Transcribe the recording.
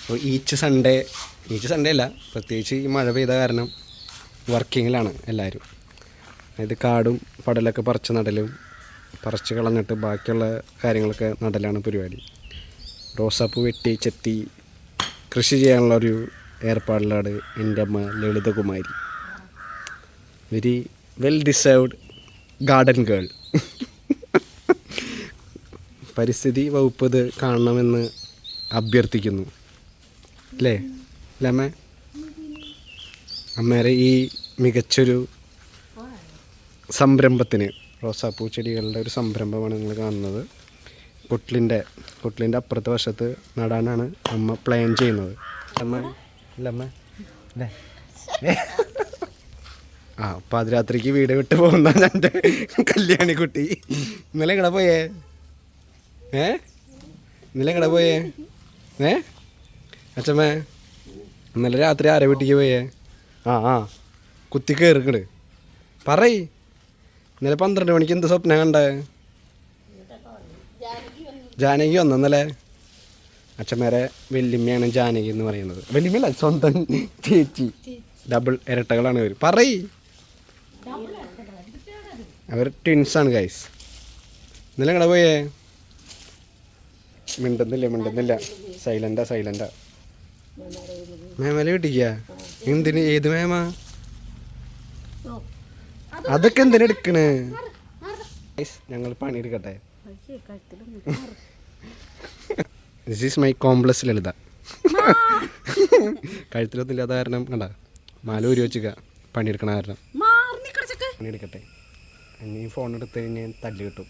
അപ്പോൾ each Sunday അല്ല, പ്രത്യേകിച്ച് ഈ മഴ പെയ്ത കാരണം വർക്കിങ്ങിലാണ് എല്ലാവരും. അതായത് കാടും പടലൊക്കെ പറിച്ച് കളഞ്ഞിട്ട് ബാക്കിയുള്ള കാര്യങ്ങളൊക്കെ നടലാണ് പരിപാടി. റോസാപ്പൂ വെട്ടി ചെത്തി കൃഷി ചെയ്യാനുള്ളൊരു ഏർപ്പാടിലാണ് എൻ്റെ അമ്മ Lalithakumari. Very well deserved garden girl. പരിസ്ഥിതി വകുപ്പ് ഇത് കാണണമെന്ന് അഭ്യർത്ഥിക്കുന്നു. അല്ലേ അമ്മേ? അമ്മേരെ ഈ മികച്ചൊരു സംരംഭത്തിന്, റോസാപ്പൂ ചെടികളുടെ ഒരു സംരംഭമാണ് നിങ്ങൾ കാണുന്നത്. കുട്ടിലിൻ്റെ അപ്പുറത്തെ വശത്ത് നടാനാണ് അമ്മ പ്ലാൻ ചെയ്യുന്നത്. അമ്മ അല്ലേ? പാതിരാത്രിക്ക് വീട് വിട്ട് പോകുന്നതാണ് എൻ്റെ കല്യാണി കുട്ടി. ഇന്നലെ എങ്ങടെ പോയേ? അച്ഛമ്മേ, ഇന്നലെ രാത്രി ആരെ വീട്ടിക്ക് പോയേ? കുത്തി കയറിക്കട് പറയ്. ഇന്നലെ 12 മണിക്ക് എന്ത് സ്വപ്നം കണ്ടേ? ജാനകി വന്നു ഇന്നലെ. അച്ഛന്മാരെ വല്യമ്മയാണ് ജാനകി എന്ന് പറയുന്നത്. വല്യമ്മല്ല, സ്വന്തം ചേച്ചി. ഡബിൾ ഇരട്ടകളാണ് ഇവർ. പറയ്. അവർ ട്വിൻസാണ് ഗൈസ്. ഇന്നലെ എങ്ങടെ പോയേ? മിണ്ടുന്നില്ല. സൈലൻ്റാ. മേമല കിട്ടിക്കാ? എന്തിന്? ഏത് മേമ? അതൊക്കെ എന്തിനാ എടുക്കണേ? ഞങ്ങൾ പണിയെടുക്കട്ടെ. ദിസ് ഈസ് മൈ കോംപ്ലക്സ് ലളിത. കഴുത്തിലൊന്നും ഇല്ലാത്ത കാരണം കണ്ട മാല ഊരി വെച്ചുക പണിയെടുക്കണ കാരണം. പണിയെടുക്കട്ടെ. ഇനി ഫോൺ എടുത്ത് കഴിഞ്ഞാൽ തല്ല് കിട്ടും.